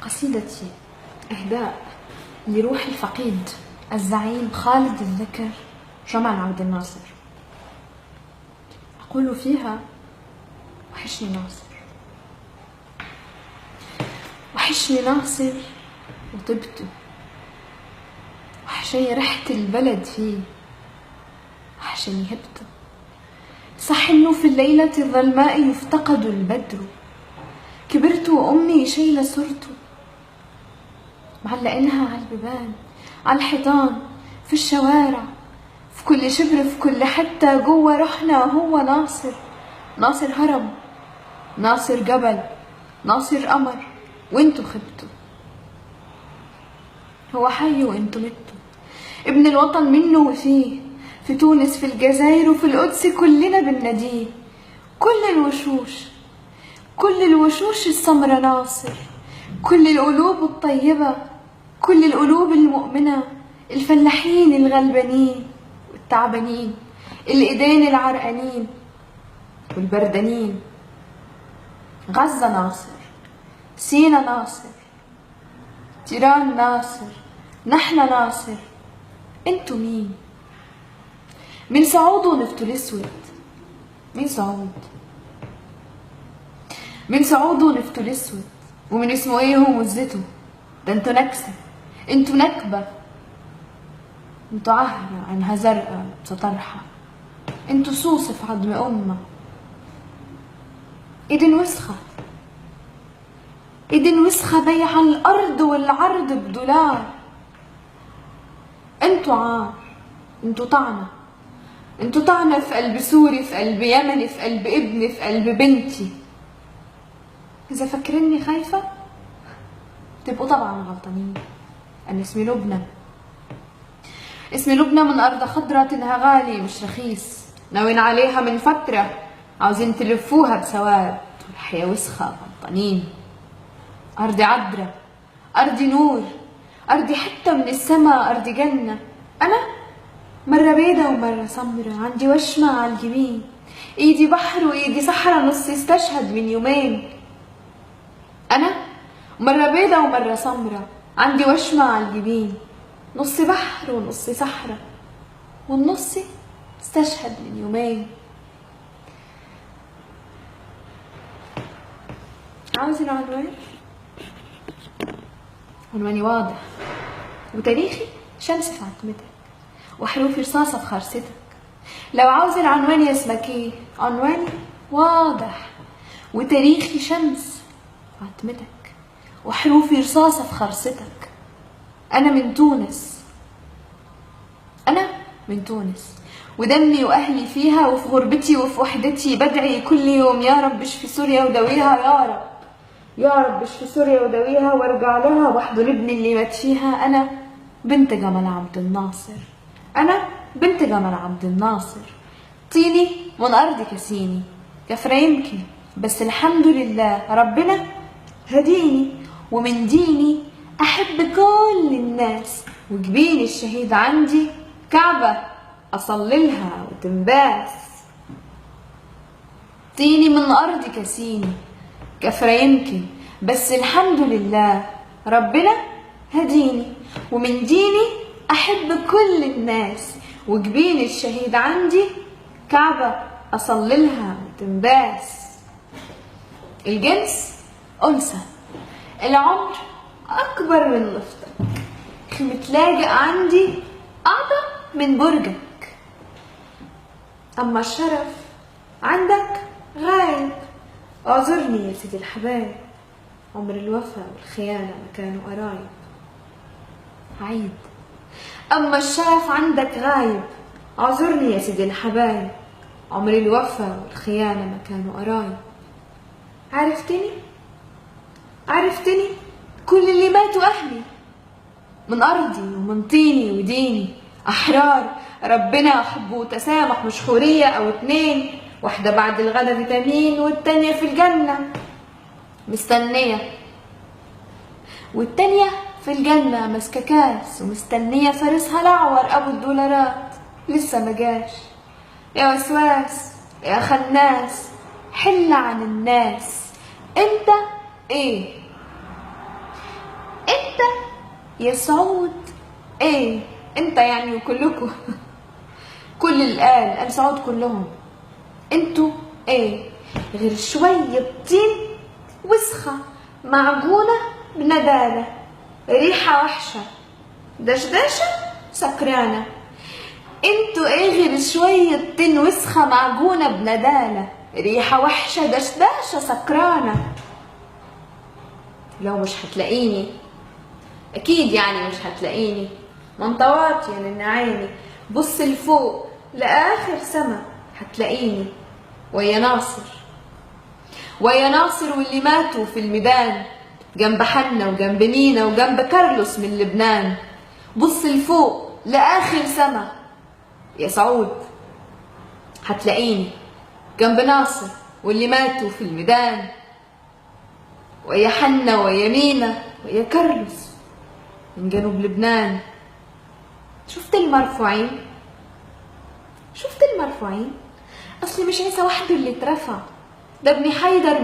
قصيدتي إهداء لروح الفقيد الزعيم خالد الذكر جمال عبد الناصر. أقول فيها: وحشني ناصر، وحشني ناصر وطبته، وحشني ريحة البلد فيه، وحشني هبته. صح إنه في الليلة الظلماء يفتقد البدر، كبرت وأمي شايلة صورته، معلقينها على البيبان، على الحيطان، في الشوارع، في كل شبر، في كل حتة جوا روحنا. هو ناصر، ناصر هرب، ناصر جبل، ناصر قمر، وانتو خبتوا. هو حي وانتو متوا، ابن الوطن منه وفيه، في تونس، في الجزائر، وفي القدس كلنا بنناديه. كل الوشوش السمرة ناصر، كل القلوب الطيبة، كل القلوب المؤمنة، الفلاحين الغلبانين والتعبانين، الإيدين العرقانين والبردانين. غزة ناصر، سينا ناصر، تيران ناصر، نحن ناصر. انتو مين؟ من صعود ونفتو الاسود. مين صعود؟ من صعود ونفتو الاسود، ومن اسمه ايه هو مزته. ده انتو نكسة، انتو نكبة، انتو عهرة عينها زرقاء طرحة، انتو صوص في عظم أمة، ايدين وسخة، ايدين وسخة بيع الأرض والعرض بدولار. انتو عار، انتو طعنة، انتو طعنة في قلب سوري، في قلب يمني، في قلب ابني، في قلب بنتي. إذا فاكريني خايفة تبقوا طبعا غلطانين. أنا اسمي لبنى، اسمي لبنى، من أرض خضرة إنها غالي مش رخيص، ناوين عليها من فترة، عاوزين تلفوها بسواد، والحياة وسخة غلطانين. أرضي عذرة، أرضي نور، أرضي حتة من السما، أرضي جنة. أنا مرة بيضة ومرة سمرة، عندي وشمة على اليمين، إيدي بحر وإيدي صحرا، نصي استشهد من يومين. أنا مرة بيضة ومرة سمرة، عندي وشمة على اليمين، نصي بحر ونصي صحرا، والنصي استشهد من يومين. عاوز العنوان؟ عنواني واضح، وتاريخي شمس في عتمتك، وحروفي رصاصة في خرستك. لو عاوز العنوان يا اسمك ايه؟ عنواني واضح، وتاريخي شمس في عتمتك، وحروفي رصاصة في خرستك. أنا من تونس، أنا من تونس، ودمي وأهلي فيها، وفي غربتي وفي وحدتي بدعي كل يوم: يا رب اشفي سوريا وداويها، يا رب، يا رب اشفي سوريا وداويها، وارجع لها واحضن ابني اللي مات فيها. أنا بنت جمال عبد الناصر، أنا بنت جمال عبد الناصر. طيني من أرض كسيني، كفرة يمكن، بس الحمد لله ربنا هديني، ومن ديني أحب كل الناس، وجبين الشهيد عندي كعبة أصللها وتنباس. طيني من أرض كسيني، كفرة يمكن، بس الحمد لله ربنا هديني، ومن ديني أحب كل الناس، وجبين الشهيد عندي كعبة أصللها وتنباس. الجنس أنثى، العمر أكبر من لفتك، متلاجئ عندي أعظم من برجك. أما الشرف عندك غايب، اعذرني يا سيدي الحبايب، عمر الوفا والخيانة ما كانوا قرايب. عيد. أما الشرف عندك غايب، اعذرني يا سيدي الحبايب، عمر الوفا والخيانة ما كانوا قرايب. عرفتني؟ عرفتني؟ كل اللي ماتوا أهلي، من أرضي ومن طيني وديني، أحرار ربنا حب وتسامح، مش حورية أو اتنين، واحدة بعد الغدا فيتامين والتانية في الجنة مستنية، والتانية في الجنة ماسكة كاس ومستنية فارسها الأعور أبو الدولارات لسه مجاش. يا وسواس يا خناس، حل عن الناس، انت ايه؟ انت يا سعود ايه؟ انت يعني وكلكم كل الآل سعود كلهم. انتوا ايه غير شوية طين وسخة معجونة بندالة ريحة وحشة دشداشة سكرانة. انتوا ايه غير شوية طين وسخة معجونة بندالة ريحة وحشة دشداشة سكرانة. لو مش هتلاقيني اكيد يعني مش هتلاقيني منطوات يا من عيني، بص لفوق لاخر سما هتلاقيني ويا ناصر واللي ماتوا في الميدان جنب حنا وجنب مينا وجنب كارلوس من لبنان. بص لفوق لاخر سما يا سعود هتلاقيني جنب ناصر واللي ماتوا في الميدان ويا حنا ويا مينا ويا كارلوس من جنوب لبنان. شفت المرفوعين؟ اصلي مش عيسى وحده اللي اترفع، ده ابن حيدر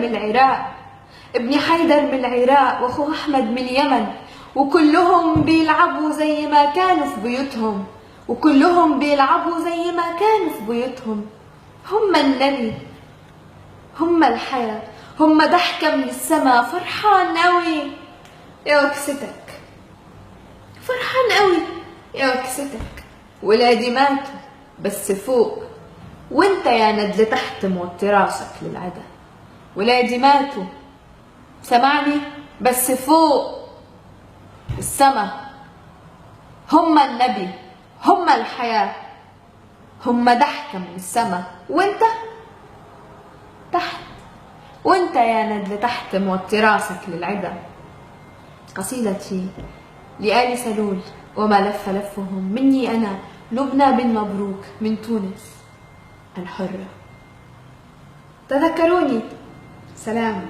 من العراق واخوه احمد من اليمن، وكلهم بيلعبوا زي ما كانوا في بيوتهم. هم النبي، هم الحياة، هم ضحكة من السما. فرحان قوي يا وكستك، ولادي ماتوا بس فوق، وانت يا ندل تحت موطي راسك للعدا. ولادي ماتوا سمعني بس فوق السما. هم النبي، هم الحياة، هم ضحكة من السما، وانت تحت، وانت يا ندل تحت موطي راسك للعدا. قصيدتي لآل سلول وما لف لفهم، مني أنا لبنى بن مبروك من تونس الحرة. تذكروني. سلام.